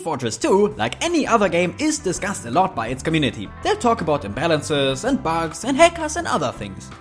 Fortress 2, like any other game, is discussed a lot by its community. They'll talk about imbalances and bugs and hackers and other things.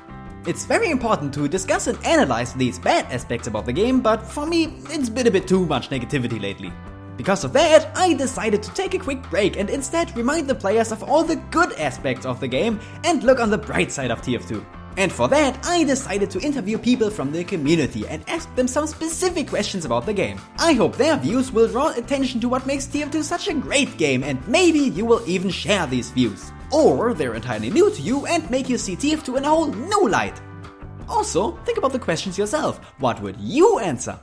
It's very important to discuss and analyze these bad aspects about the game, but for me, it's been a bit too much negativity lately. Because of that, I decided to take a quick break and instead remind the players of all the good aspects of the game and look on the bright side of TF2. And for that, I decided to interview people from the community and ask them some specific questions about the game. I hope their views will draw attention to what makes TF2 such a great game, and maybe you will even share these views. Or they're entirely new to you and make you see TF2 in a whole new light. Also, think about the questions yourself. What would you answer?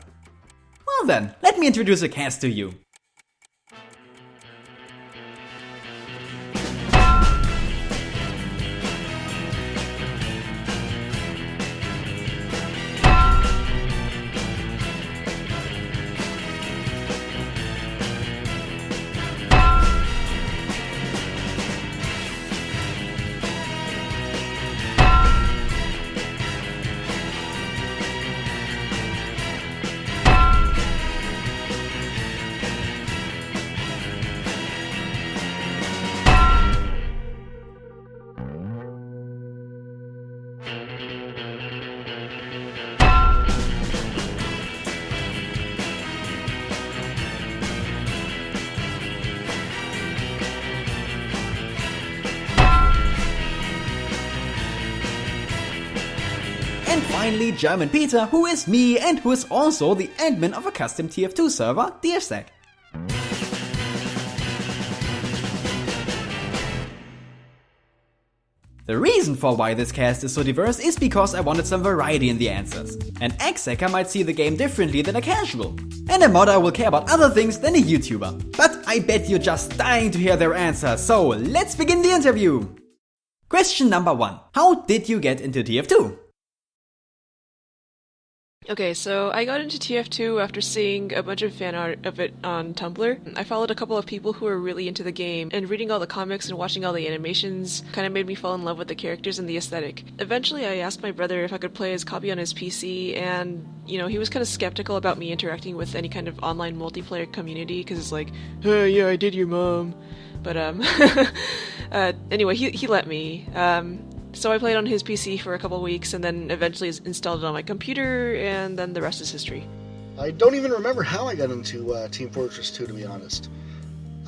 Well then, let me introduce a cast to you. And finally, German Peter, who is me and who is also the admin of a custom TF2 server, DFSec. The reason for why this cast is so diverse is because I wanted some variety in the answers. An execker might see the game differently than a casual, and a modder will care about other things than a YouTuber. But I bet you're just dying to hear their answers, so let's begin the interview! Question number 1. How did you get into TF2? Okay, so I got into TF2 after seeing a bunch of fan art of it on Tumblr. I followed a couple of people who were really into the game, and reading all the comics and watching all the animations kind of made me fall in love with the characters and the aesthetic. Eventually, I asked my brother if I could play his copy on his PC, and, he was kind of skeptical about me interacting with any kind of online multiplayer community, because it's like, hey, yeah, I did your mom. But, anyway, he let me. So I played on his PC for a couple weeks and then eventually installed it on my computer, and then the rest is history. I don't even remember how I got into Team Fortress 2, to be honest.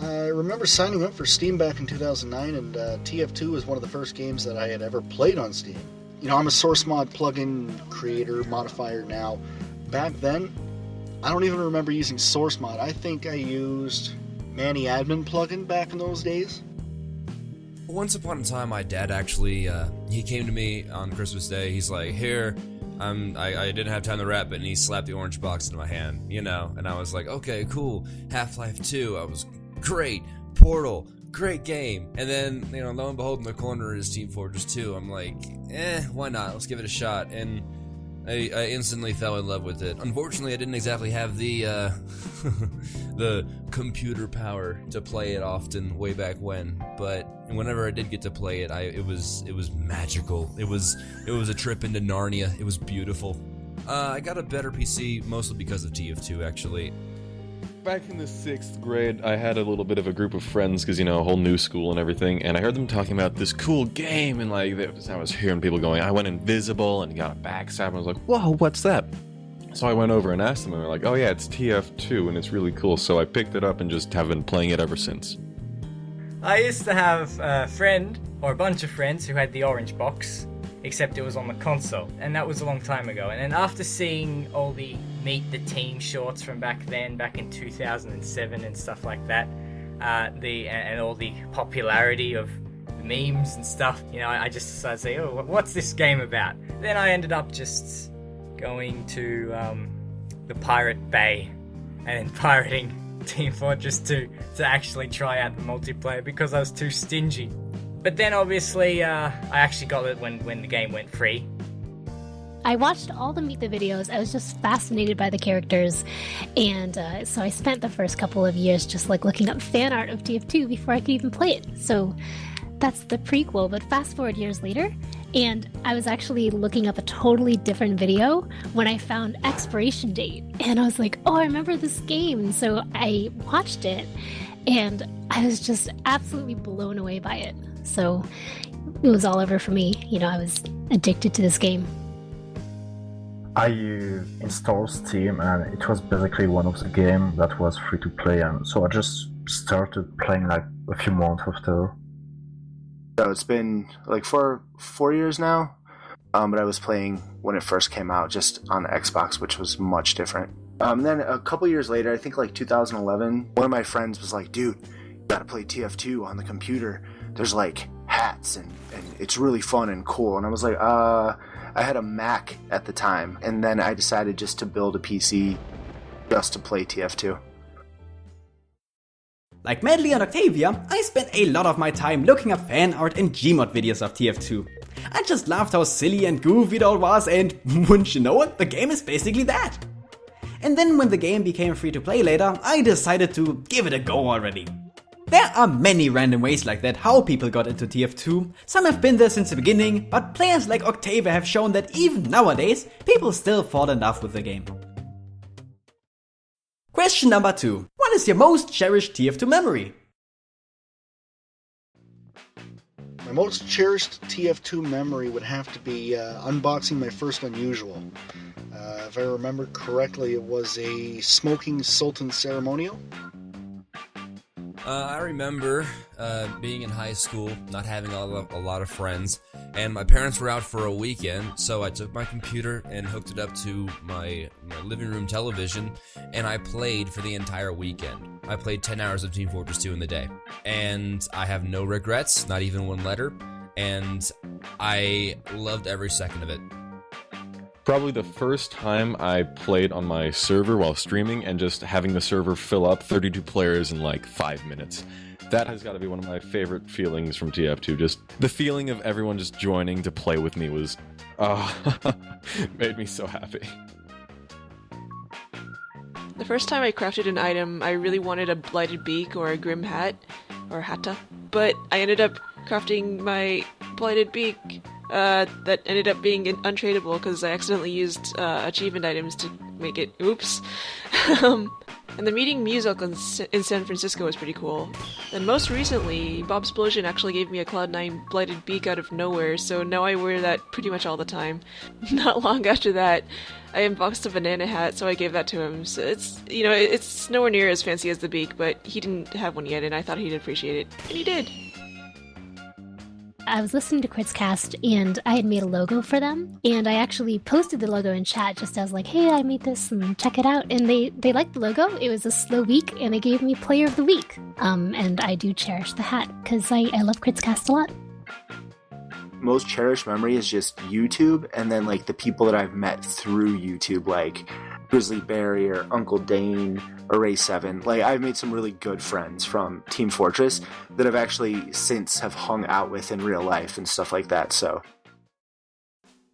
I remember signing up for Steam back in 2009, and TF2 was one of the first games that I had ever played on Steam. I'm a source mod plugin creator, modifier now. Back then, I don't even remember using source mod. I think I used Manny Admin plugin back in those days. Once upon a time, my dad actually, he came to me on Christmas Day. He's like, here, I didn't have time to wrap it, and he slapped the orange box into my hand, and I was like, okay, cool. Half-Life 2, I was great. Portal, great game. And then, lo and behold, in the corner is Team Fortress 2. I'm like, why not? Let's give it a shot. And I instantly fell in love with it. Unfortunately, I didn't exactly have the the computer power to play it often way back when, but whenever I did get to play it, it was magical. It was a trip into Narnia. It was beautiful. I got a better PC mostly because of TF2, actually. Back in the 6th grade, I had a little bit of a group of friends, because, a whole new school and everything, and I heard them talking about this cool game, and, I was hearing people going, I went invisible and got a backstab, and I was like, whoa, what's that? So I went over and asked them, and they're like, oh yeah, it's TF2, and it's really cool, so I picked it up and just have been playing it ever since. I used to have a friend, or a bunch of friends, who had the orange box, except it was on the console, and that was a long time ago. And then after seeing all the Meet the Team shorts from back then, back in 2007 and stuff like that, and all the popularity of the memes and stuff, I just decided to say, oh, what's this game about? Then I ended up just going to the Pirate Bay and then pirating Team Fortress 2 to actually try out the multiplayer because I was too stingy. But then obviously I actually got it when the game went free. I watched all the Meet the videos. I was just fascinated by the characters, and so I spent the first couple of years just looking up fan art of TF2 before I could even play it. So that's the prequel, but fast forward years later, And I was actually looking up a totally different video when I found expiration date. And I was like, oh, I remember this game. So I watched it and I was just absolutely blown away by it. So it was all over for me. You know, I was addicted to this game. I installed Steam and it was basically one of the games that was free to play, and so I just started playing like a few months after. So it's been like 4 years now, but I was playing when it first came out just on Xbox, which was much different. Then a couple years later, I think like 2011, one of my friends was like, dude, you gotta play TF2 on the computer. There's like hats and it's really fun and cool. And I was like, I had a Mac at the time, and then I decided just to build a PC just to play TF2. Like Medley and Octavia, I spent a lot of my time looking up fan art and Gmod videos of TF2. I just loved how silly and goofy it all was, and wouldn't you know it, the game is basically that. And then when the game became free to play later, I decided to give it a go already. There are many random ways like that how people got into TF2. Some have been there since the beginning, but players like Octavia have shown that even nowadays, people still fall in love with the game. Question number 2. What is your most cherished TF2 memory? My most cherished TF2 memory would have to be unboxing my first Unusual. If I remember correctly, it was a Smoking Sultan Ceremonial. I remember being in high school, not having a lot of friends, and my parents were out for a weekend, so I took my computer and hooked it up to my living room television, and I played for the entire weekend. I played 10 hours of Team Fortress 2 in the day, and I have no regrets, not even one letter, and I loved every second of it. Probably the first time I played on my server while streaming and just having the server fill up 32 players in like 5 minutes. That has got to be one of my favorite feelings from TF2. Just the feeling of everyone just joining to play with me was, made me so happy. The first time I crafted an item, I really wanted a blighted beak or a grim hat, or hatta, but I ended up crafting my blighted beak that ended up being untradeable because I accidentally used achievement items to make it. Oops. And the meeting Music in San Francisco was pretty cool. And most recently, Bob Splosion actually gave me a Cloud9 blighted beak out of nowhere, so now I wear that pretty much all the time. Not long after that, I unboxed a banana hat, so I gave that to him. So it's nowhere near as fancy as the beak, but he didn't have one yet, and I thought he'd appreciate it. And he did. I was listening to Critscast and I had made a logo for them, and I actually posted the logo in chat just as like, hey, I made this and check it out, and they liked the logo. It was a slow week and they gave me Player of the Week. And I do cherish the hat because I love Critscast a lot. Most cherished memory is just YouTube, and then like the people that I've met through YouTube, like Grizzly Barry or Uncle Dane, Arrayseven. Like I've made some really good friends from Team Fortress that I've actually since have hung out with in real life and stuff like that, so.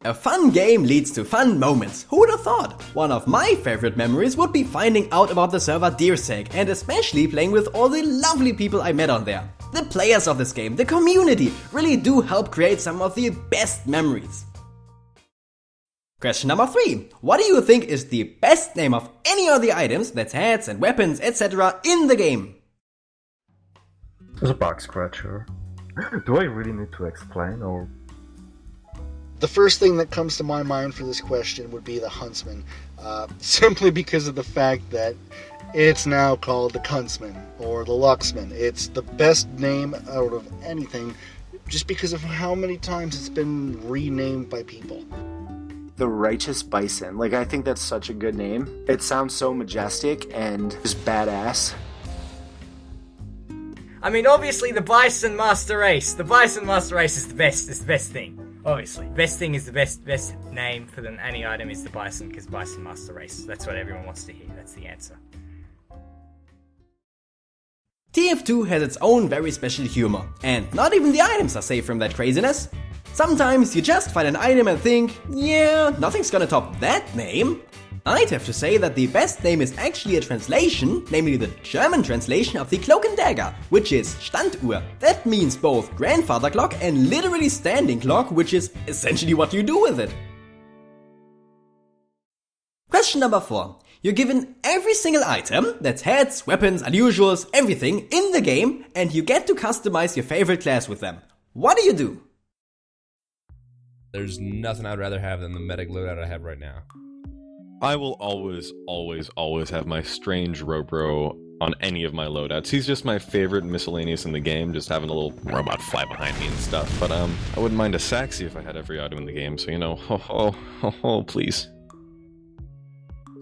A fun game leads to fun moments. Who would have thought? One of my favorite memories would be finding out about the server Deersec, and especially playing with all the lovely people I met on there. The players of this game, the community, really do help create some of the best memories. Question number 3. What do you think is the best name of any of the items, that's hats and weapons, etc. in the game? The Bug Scratcher. Do I really need to explain, or? The first thing that comes to my mind for this question would be the Huntsman, simply because of the fact that it's now called the Kunzman or the Luxman. It's the best name out of anything, just because of how many times it's been renamed by people. The Righteous Bison. Like, I think that's such a good name. It sounds so majestic and just badass. I mean, obviously the Bison Master Race. The Bison Master Race is the best thing. Obviously. Best thing is the best name for any item is the Bison, because Bison Master Race. That's what everyone wants to hear. That's the answer. TF2 has its own very special humor, and not even the items are safe from that craziness. Sometimes you just find an item and think, yeah, nothing's gonna top that name. I'd have to say that the best name is actually a translation, namely the German translation of the Cloak and Dagger, which is Standuhr. That means both grandfather clock and literally standing clock, which is essentially what you do with it. Question number 4. You're given every single item, that's heads, weapons, unusuals, everything, in the game, and you get to customize your favorite class with them. What do you do? There's nothing I'd rather have than the medic loadout I have right now. I will always have my strange Robro on any of my loadouts. He's just my favorite miscellaneous in the game, just having a little robot fly behind me and stuff. But I wouldn't mind a Saxy if I had every item in the game, so you know, please.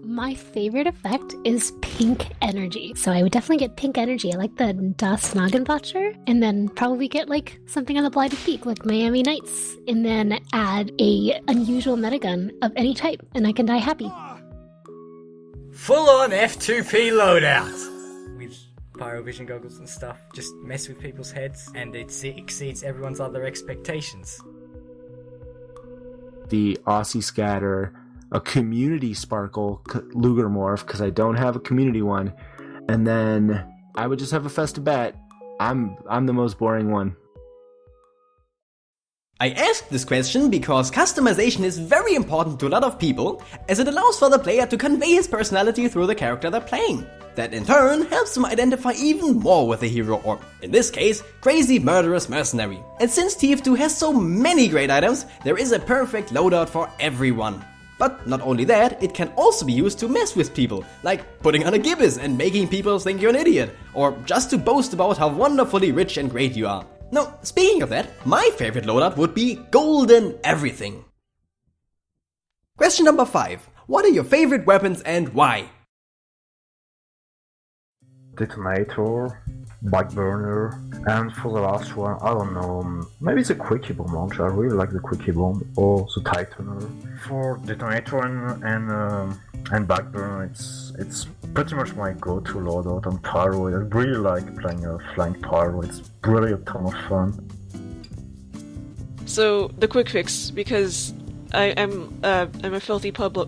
My favorite effect is pink energy. So I would definitely get pink energy. I like the Das Nagenwatscher. And then probably get like something on the Blighted Peak, like Miami Nights. And then add a unusual metagun of any type, and I can die happy. Full-on F2P loadout! With Pyro vision goggles and stuff. Just mess with people's heads, and it exceeds everyone's other expectations. The Aussie Scatter, a Community Sparkle Luger Morph, because I don't have a community one, and then I would just have a Festa Bat. I'm the most boring one. I asked this question because customization is very important to a lot of people, as it allows for the player to convey his personality through the character they're playing. That in turn helps them identify even more with the hero, or in this case, crazy murderous mercenary. And since TF2 has so many great items, there is a perfect loadout for everyone. But not only that, it can also be used to mess with people, like putting on a gibbous and making people think you're an idiot, or just to boast about how wonderfully rich and great you are. Now, speaking of that, my favorite loadout would be Golden Everything. Question number 5. What are your favorite weapons and why? Detonator, Backburner, and for the last one, I don't know, maybe it's a Quickie Bomb launcher. I really like the Quickie Bomb, or the Titaner. For Detonator and Backburner, it's pretty much my go-to loadout on Pyro. I really like playing a flank Pyro. It's really a ton of fun. So the quick fix, because I'm a filthy pub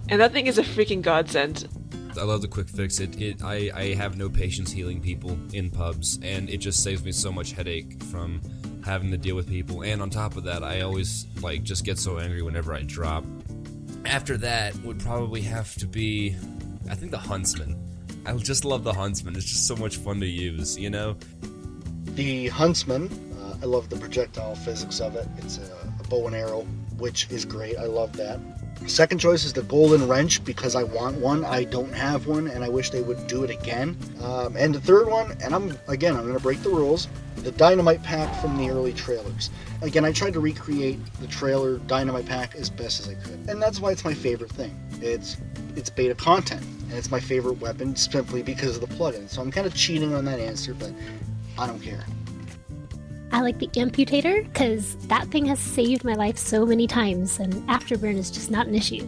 and that thing is a freaking godsend. I love the quick fix. I have no patience healing people in pubs, and it just saves me so much headache from having to deal with people. And on top of that, I always just get so angry whenever I drop. After that would probably have to be, I think, the Huntsman. I just love the Huntsman. It's just so much fun to use, you know? The Huntsman, I love the projectile physics of it. It's a bow and arrow, which is great. I love that. Second choice is the Golden Wrench, because I want one. I don't have one, and I wish they would do it again. And the third one, and I'm going to break the rules, the Dynamite Pack from the early trailers. Again, I tried to recreate the trailer Dynamite Pack as best as I could, and that's why it's my favorite thing. It's beta content, and it's my favorite weapon simply because of the plugin. So I'm kind of cheating on that answer, but I don't care. I like the Amputator, because that thing has saved my life so many times, and Afterburn is just not an issue.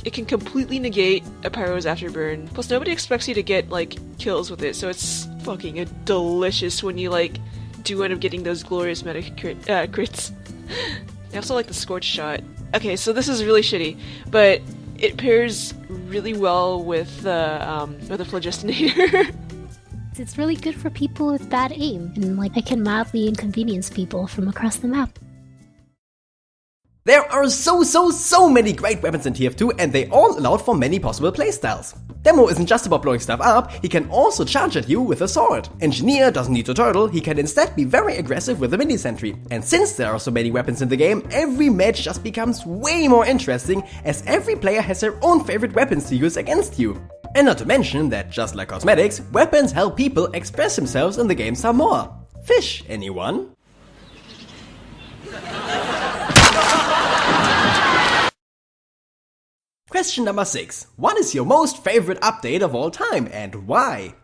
It can completely negate a Pyro's Afterburn. Plus, nobody expects you to get, kills with it, so it's fucking delicious when you, do end up getting those glorious meta crits. I also like the Scorch Shot. Okay, so this is really shitty, but it pairs really well with the Phlogistinator. It's really good for people with bad aim, and I can mildly inconvenience people from across the map. There are so many great weapons in TF2, and they all allowed for many possible playstyles. Demo isn't just about blowing stuff up, he can also charge at you with a sword. Engineer doesn't need to turtle, he can instead be very aggressive with a mini sentry. And since there are so many weapons in the game, every match just becomes way more interesting, as every player has their own favorite weapons to use against you. And not to mention that, just like cosmetics, weapons help people express themselves in the game some more. Fish, anyone? Question number 6. What is your most favorite update of all time, and why?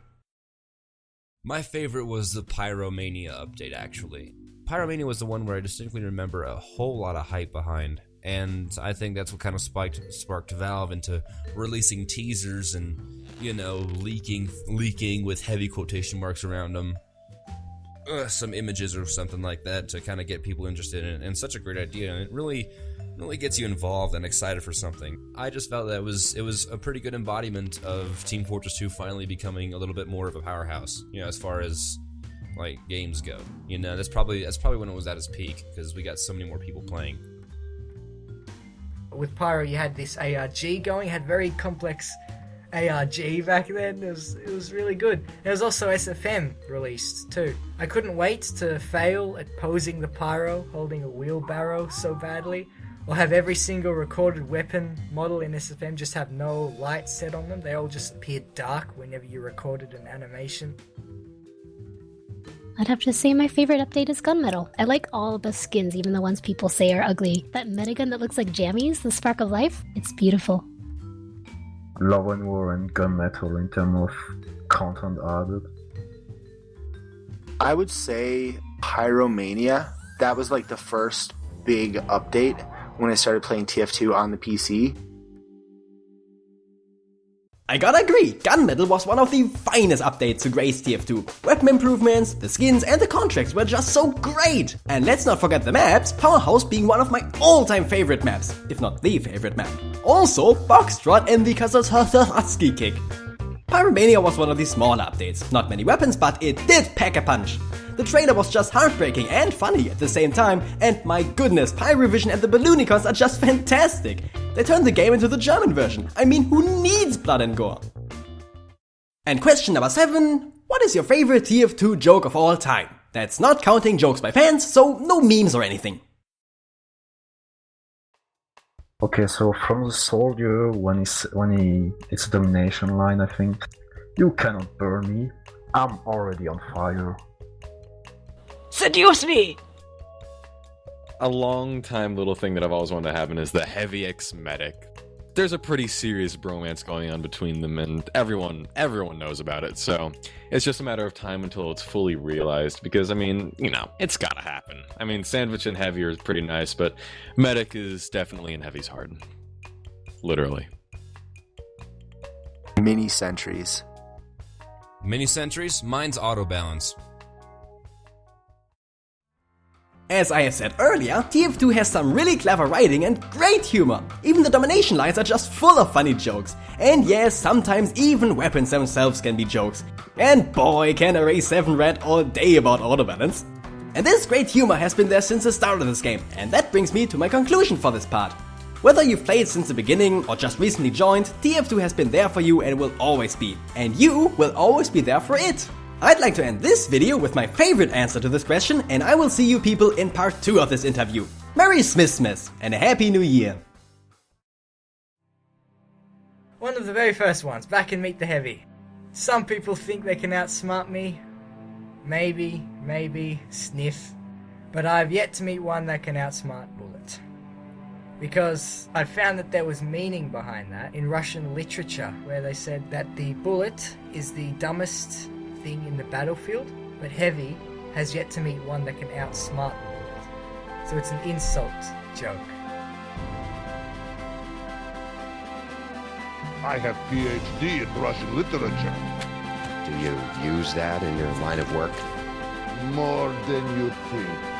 My favorite was the Pyromania update, actually. Pyromania was the one where I distinctly remember a whole lot of hype behind, and I think that's what kind of sparked Valve into releasing teasers and, leaking with heavy quotation marks around them. Some images or something like that to kind of get people interested in it, and such a great idea, and it really really gets you involved and excited for something. I just felt that it was a pretty good embodiment of Team Fortress 2 finally becoming a little bit more of a powerhouse, you know, as far as like games go. You know, that's probably when it was at its peak, because we got so many more people playing. With Pyro, you had this ARG going, had very complex ARG back then. It was really good. There was also SFM released too. I couldn't wait to fail at posing the Pyro holding a wheelbarrow so badly, or have every single recorded weapon model in SFM just have no light set on them. They all just appeared dark whenever you recorded an animation. I'd have to say my favorite update is Gunmetal. I like all the skins, even the ones people say are ugly. That metagun that looks like jammies, the Spark of Life, it's beautiful. Love and War and Gunmetal in terms of content added. I would say Pyromania. That was like the first big update when I started playing TF2 on the PC. I gotta agree, Gunmetal was one of the finest updates to grace TF2. Weapon improvements, the skins and the contracts were just so great! And let's not forget the maps, Powerhouse being one of my all-time favorite maps, if not the favorite map. Also, Boxtrot and the Kazatsky kick. Pyromania was one of the smaller updates, not many weapons, but it did pack a punch. The trailer was just heartbreaking and funny at the same time, and my goodness, Pyrovision and the Balloonicons are just fantastic. They turned the game into the German version. I mean, who needs blood and gore? And question number 7, what is your favorite TF2 joke of all time? That's not counting jokes by fans, so no memes or anything. Okay, so from the soldier, when it's a domination line, I think. You cannot burn me. I'm already on fire. Seduce me! A long time little thing that I've always wanted to happen is the Heavy X Medic. There's a pretty serious bromance going on between them, and everyone knows about it, so it's just a matter of time until it's fully realized, because, I mean, you know, it's gotta happen. I mean, Sandwich and Heavy are pretty nice, but Medic is definitely in Heavy's heart. Literally. Mini sentries. Mini sentries? Mine's auto balance. As I have said earlier, TF2 has some really clever writing and great humor. Even the domination lines are just full of funny jokes. And yes, sometimes even weapons themselves can be jokes. And boy, can Arrayseven rant all day about auto balance. And this great humor has been there since the start of this game, and that brings me to my conclusion for this part. Whether you've played since the beginning or just recently joined, TF2 has been there for you and will always be. And you will always be there for it. I'd like to end this video with my favorite answer to this question, and I will see you people in part 2 of this interview. Merry Smithmas and a Happy New Year! One of the very first ones, back in Meet the Heavy. Some people think they can outsmart me. Maybe, sniff. But I've yet to meet one that can outsmart Bullet. Because I found that there was meaning behind that in Russian literature, where they said that the Bullet is the dumbest thing in the battlefield, but Heavy has yet to meet one that can outsmart the Bullet. So it's an insult joke. I have PhD in Russian literature. Do you use that in your line of work? More than you think.